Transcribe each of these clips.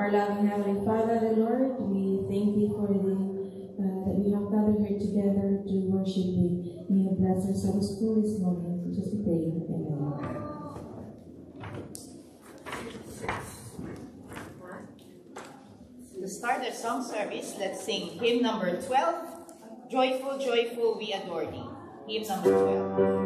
Our loving Heavenly Father, the Lord, we thank Thee for that we have gathered here together to worship Thee. May you bless our Sabbath school this morning. Just we pray. Amen. To start our song service, let's sing hymn number 12, Joyful, Joyful, We Adore Thee. Hymn number 12.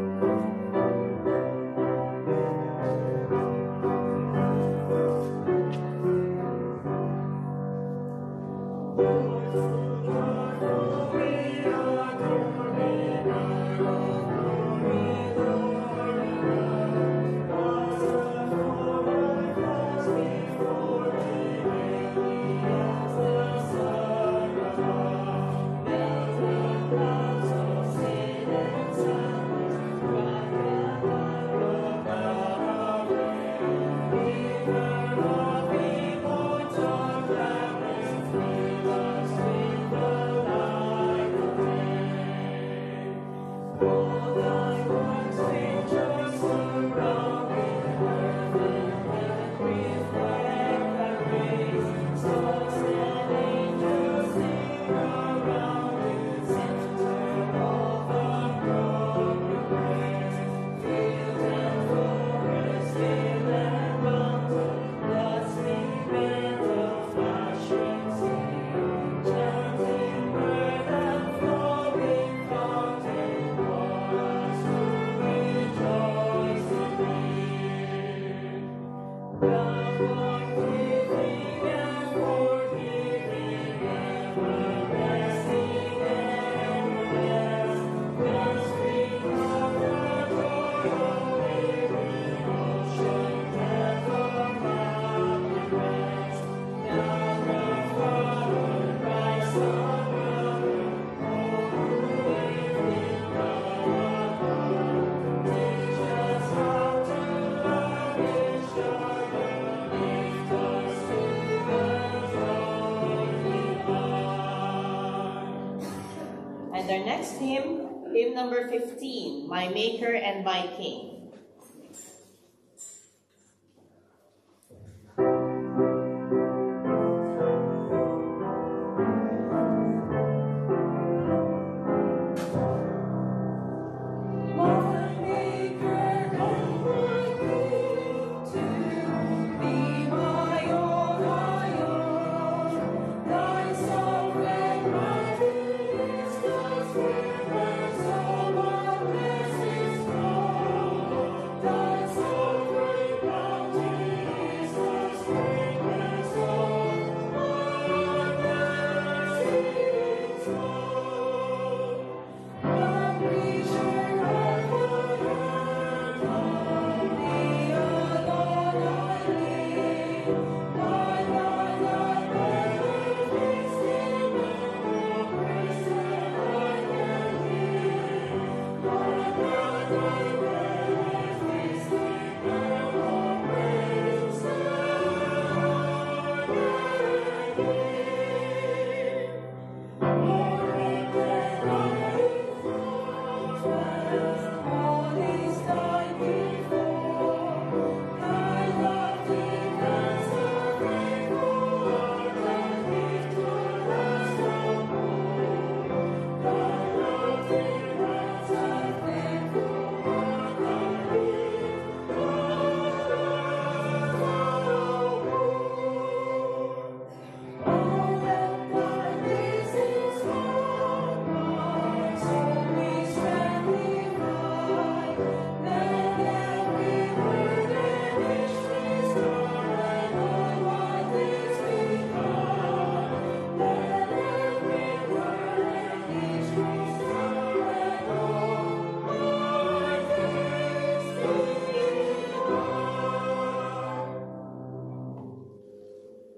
Our next hymn, hymn number 15, My Maker and My King.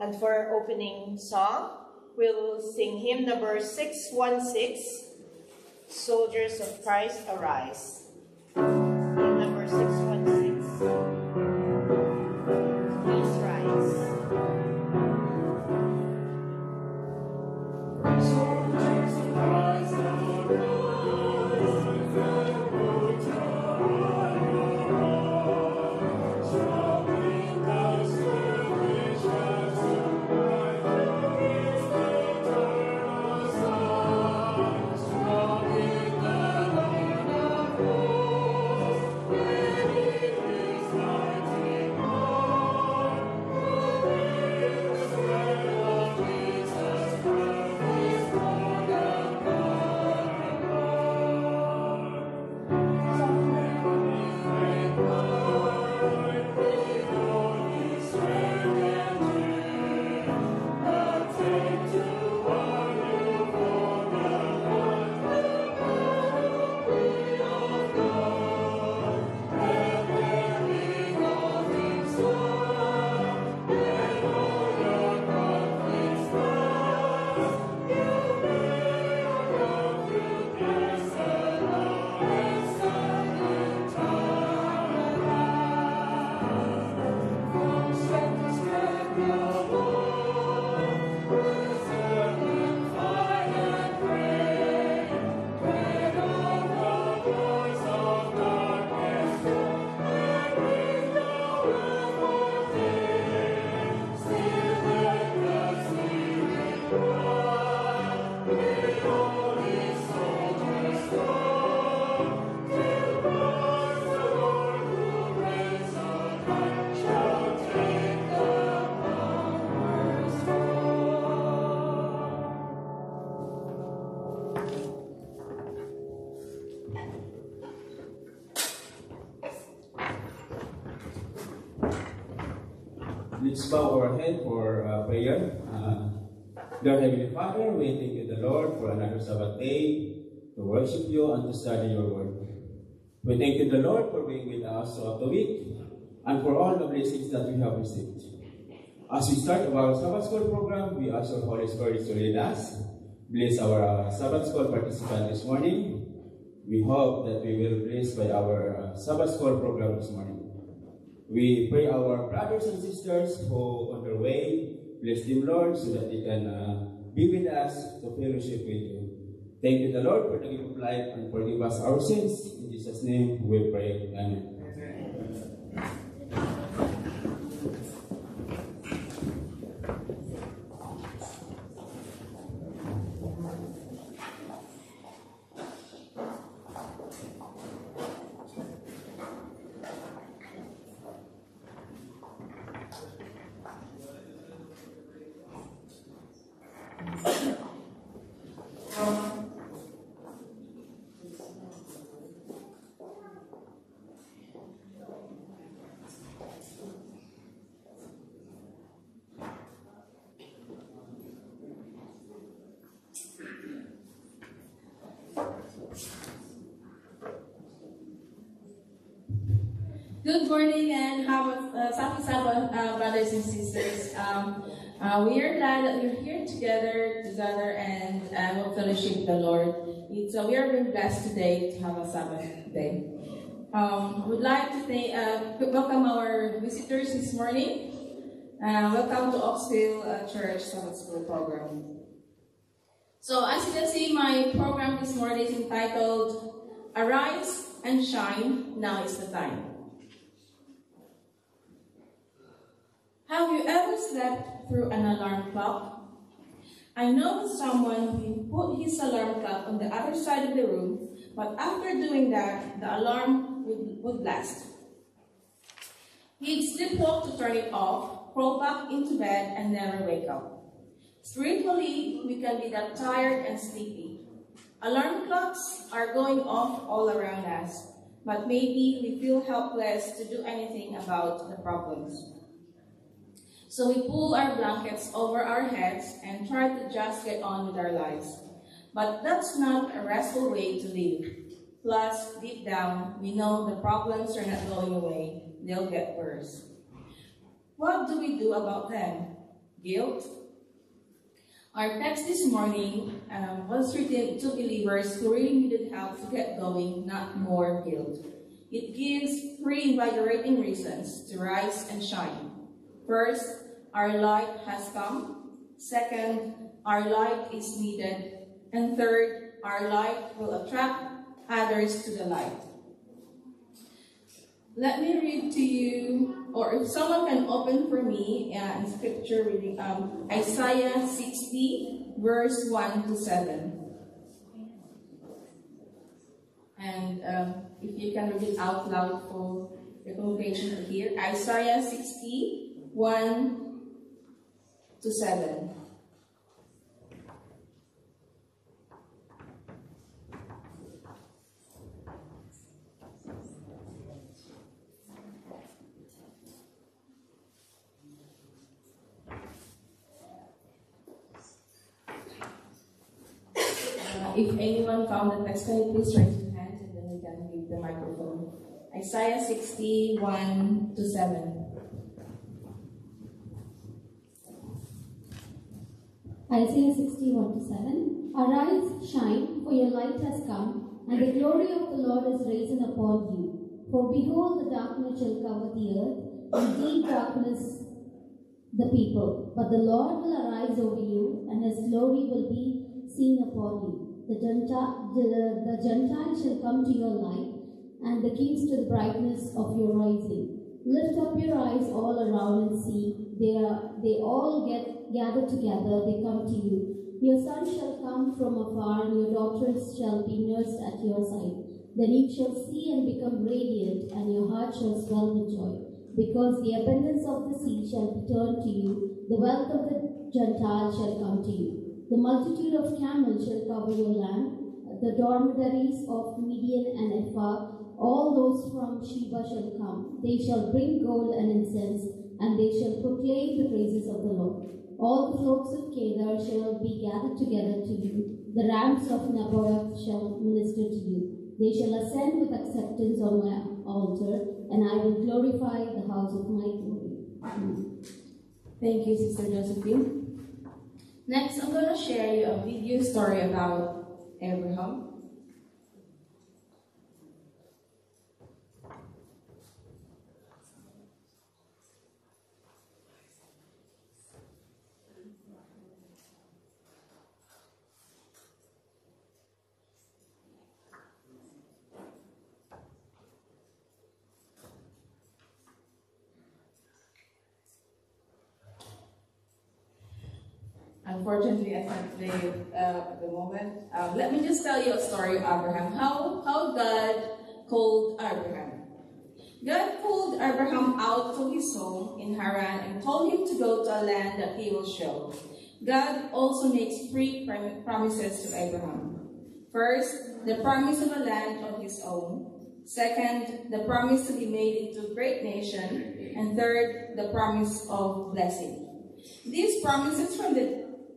And for our opening song, we'll sing hymn number 616, Soldiers of Christ Arise. Hymn number 616. Please rise. Soldiers of Christ arise. Strong in the Let's bow our head for prayer. Lord Heavenly Father, we thank you, the Lord, for another Sabbath day to worship you and to study your word. We thank you, the Lord, for being with us throughout the week and for all the blessings that we have received. As we start our Sabbath School program, we ask your Holy Spirit to lead us. Bless our Sabbath School participant this morning. We hope that we will be blessed by our Sabbath School program this morning. We pray our brothers and sisters who on their way, bless them, Lord, so that they can be with us to fellowship with you. Thank you, the Lord, for the gift of life and forgive us our sins. In Jesus' name we pray. Amen. Good morning and happy Sabbath, brothers and sisters. We are glad that we're here together and will fellowship with the Lord. We are being blessed today to have a Sabbath day. We'd like to welcome our visitors this morning. Welcome to Oxville Church Sabbath School program. So as you can see, my program this morning is entitled Arise and Shine, Now is the Time. Have you ever slept through an alarm clock? I know someone who put his alarm clock on the other side of the room, but after doing that, the alarm would blast. He'd sleepwalk to turn it off, crawl back into bed, and never wake up. Spiritually, we can be that tired and sleepy. Alarm clocks are going off all around us, but maybe we feel helpless to do anything about the problems. So we pull our blankets over our heads and try to just get on with our lives. But that's not a restful way to live. Plus, deep down, we know the problems are not going away. They'll get worse. What do we do about them? Guilt? Our text this morning was written to believers who really needed help to get going, not more guilt. It gives 3 invigorating reasons to rise and shine. First, our light has come. Second, our light is needed. And third, our light will attract others to the light. Let me read to you, or if someone can open for me in scripture reading, Isaiah 60, verse 1 to 7. And if you can read it out loud for the congregation to hear. Isaiah 60, 1 to 7. If anyone found the text, can you please raise your hand and then we can read the microphone. Isaiah 60, 1 to 7. Isaiah 61 to 7. Arise, shine, for your light has come, and the glory of the Lord is risen upon you. For behold, the darkness shall cover the earth, and deep darkness the people. But the Lord will arise over you, and his glory will be seen upon you. The Gentiles shall come to your light, and the kings to the brightness of your rising. Lift up your eyes all around and see. They all gather together, they come to you. Your son shall come from afar, and your daughters shall be nursed at your side. Then you shall see and become radiant, and your heart shall swell with joy. Because the abundance of the sea shall be turned to you, the wealth of the Gentiles shall come to you. The multitude of camels shall cover your land, the dormitories of Midian and Ephah, all those from Sheba shall come. They shall bring gold and incense, and they shall proclaim proclaim the praises of the Lord. All the flocks of Kedar shall be gathered together to you. The rams of Naboth shall minister to you. They shall ascend with acceptance on my altar, and I will glorify the house of my glory. Amen. Thank you, Sister Josephine. Next, I'm going to share you a video story about Abraham. Unfortunately, I can't play it at the moment. Let me just tell you a story of Abraham. How God called Abraham. God called Abraham out to his home in Haran and told him to go to a land that he will show. God also makes three promises to Abraham. First, the promise of a land of his own. Second, the promise to be made into a great nation. And third, the promise of blessing. These promises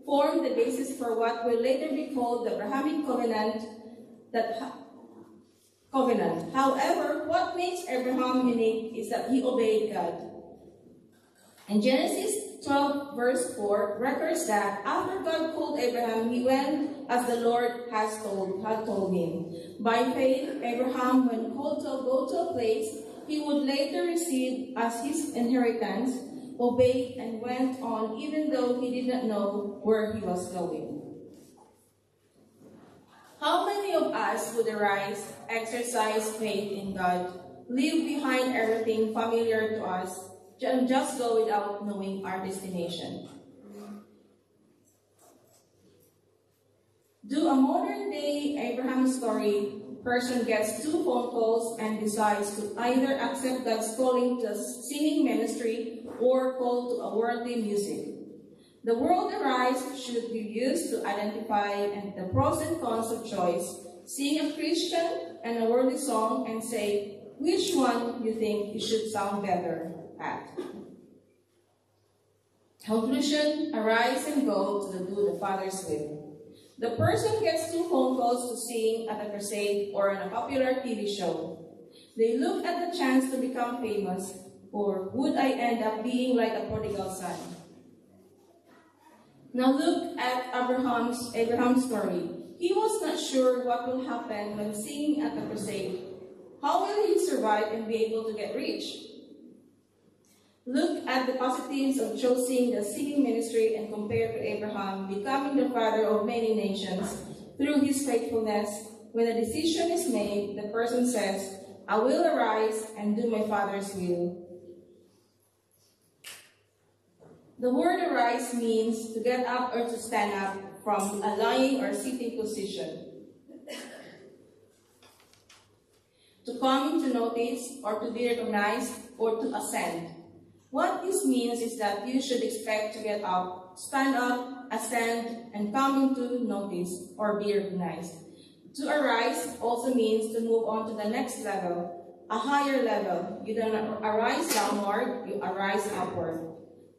form the basis for what will later be called the Abrahamic covenant. However, what makes Abraham unique is that he obeyed God. And Genesis 12 verse 4 records that after God called Abraham, he went as the Lord had told him. By faith, Abraham, when called to go to a place he would later receive as his inheritance, obeyed and went on even though he did not know where he was going. How many of us would arise, exercise faith in God, leave behind everything familiar to us, and just go without knowing our destination? Do a modern-day Abraham story person gets 2 phone calls and decides to either accept God's calling to singing ministry or call to a worldly music. The world arise should be used to identify the pros and cons of choice, sing a Christian and a worldly song and say which one you think you should sound better at. Conclusion, arise and go to do the Father's will. The person gets 2 phone calls to sing at a crusade or on a popular TV show. They look at the chance to become famous, or would I end up being like a prodigal son? Now look at Abraham's story. He was not sure what will happen when singing at the crusade. How will he survive and be able to get rich? Look at the positives of choosing the singing ministry and compare to Abraham becoming the father of many nations through his faithfulness. When a decision is made, the person says, I will arise and do my Father's will. The word arise means to get up or to stand up from a lying or sitting position, to come into notice or to be recognized or to ascend. What this means is that you should expect to get up, stand up, ascend, and come into notice or be recognized. To arise also means to move on to the next level, a higher level. You don't arise downward, you arise upward.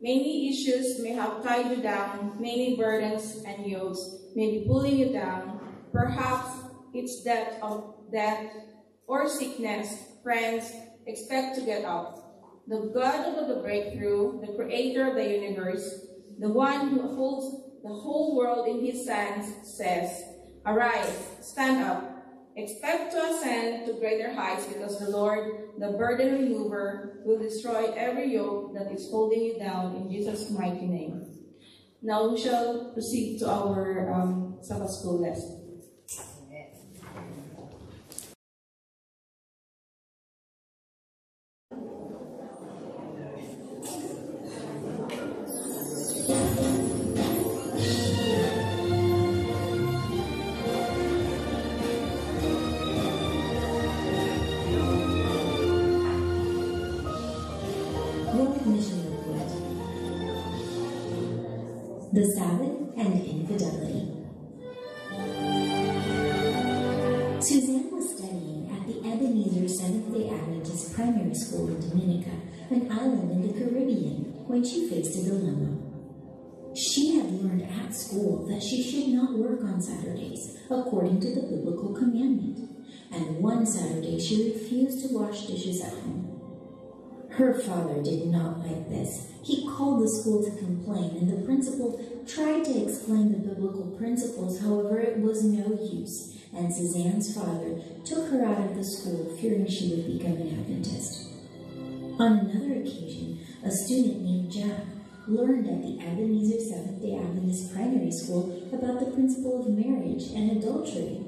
Many issues may have tied you down, many burdens and yokes may be pulling you down. Perhaps it's death or sickness. Friends, expect to get up. The God of the breakthrough, the creator of the universe, the one who holds the whole world in his hands, says, arise, stand up, expect to ascend to greater heights because the Lord, the burden remover, will destroy every yoke that is holding you down in Jesus' mighty name. Now we shall proceed to our Sabbath school lesson. The Sabbath and Infidelity. Suzanne was studying at the Ebenezer Seventh-day Adventist Primary School in Dominica, an island in the Caribbean. when she faced a dilemma. She had learned at school that she should not work on Saturdays, according to the biblical commandment, and one Saturday she refused to wash dishes at home. Her father did not like this. He called the school to complain, and the principal tried to explain the biblical principles. However, it was no use, and Suzanne's father took her out of the school, fearing she would become an Adventist. On another occasion, a student named Jack learned at the Ebenezer Seventh-day Adventist Primary School about the principle of marriage and adultery.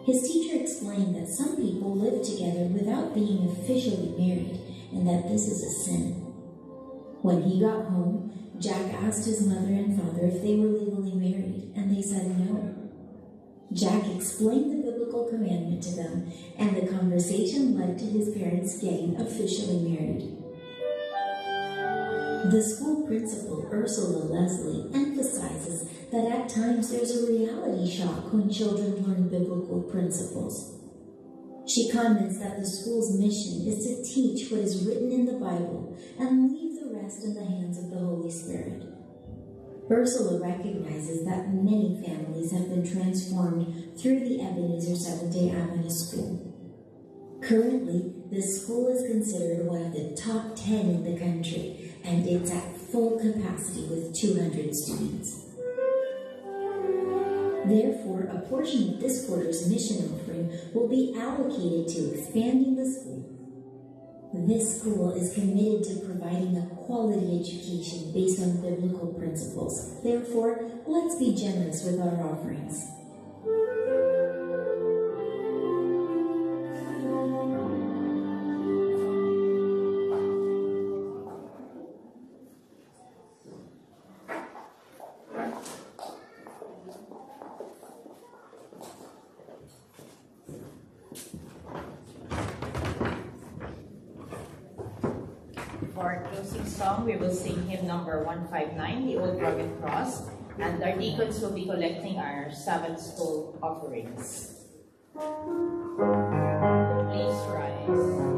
His teacher explained that some people live together without being officially married, and that this is a sin. When he got home, Jack asked his mother and father if they were legally married, and they said no. Jack explained the biblical commandment to them, and the conversation led to his parents getting officially married. The school principal, Ursula Leslie, emphasizes that at times there's a reality shock when children learn biblical principles. She comments that the school's mission is to teach what is written in the Bible and leave the rest in the hands of the Holy Spirit. Ursula recognizes that many families have been transformed through the Ebenezer Seventh-day Adventist School. Currently, this school is considered one of the top 10 in the country, and it's at full capacity with 200 students. Therefore, a portion of this quarter's mission offering will be allocated to expanding the school. This school is committed to providing a quality education based on biblical principles. Therefore, let's be generous with our offerings. For our closing song, we will sing hymn number 159, The Old Rugged Cross, and our deacons will be collecting our Sabbath school offerings. Please rise.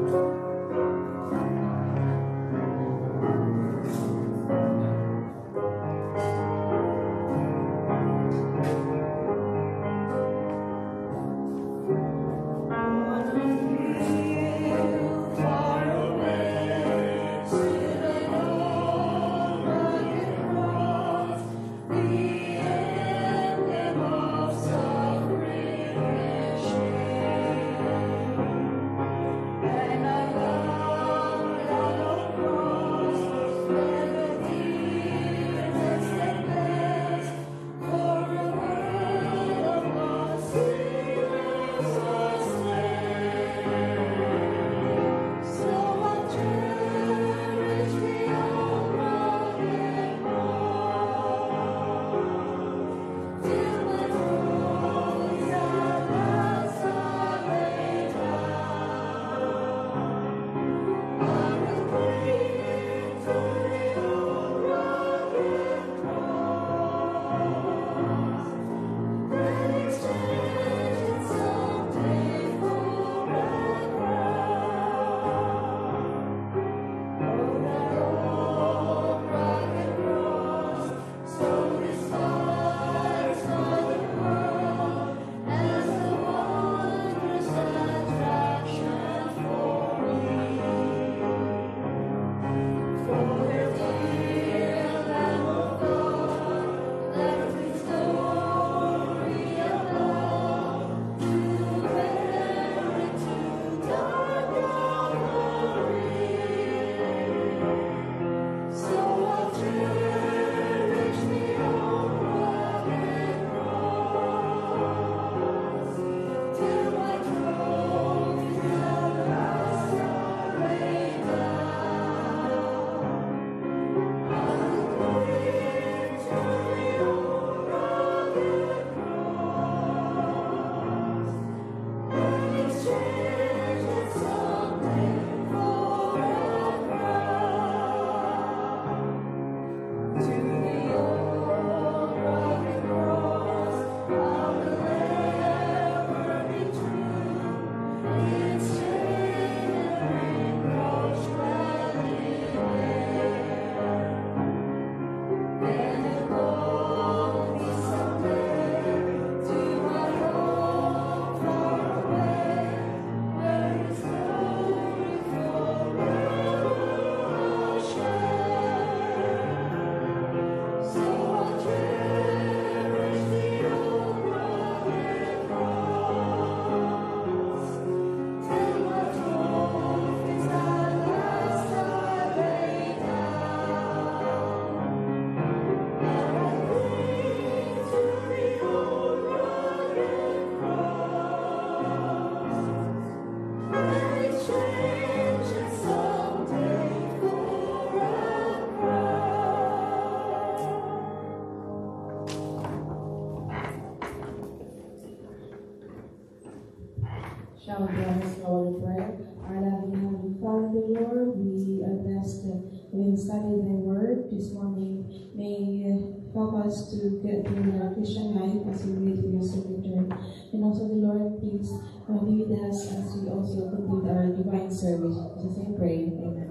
Now we promise Lord prayer. Our loving Heavenly Father, the Lord, we are blessed when studying Thy Word this morning. May help us to get through our Christian life as we wait for Your soon return. And also, the Lord, please be with us as we also conclude our divine service. Jesus, I pray. Amen.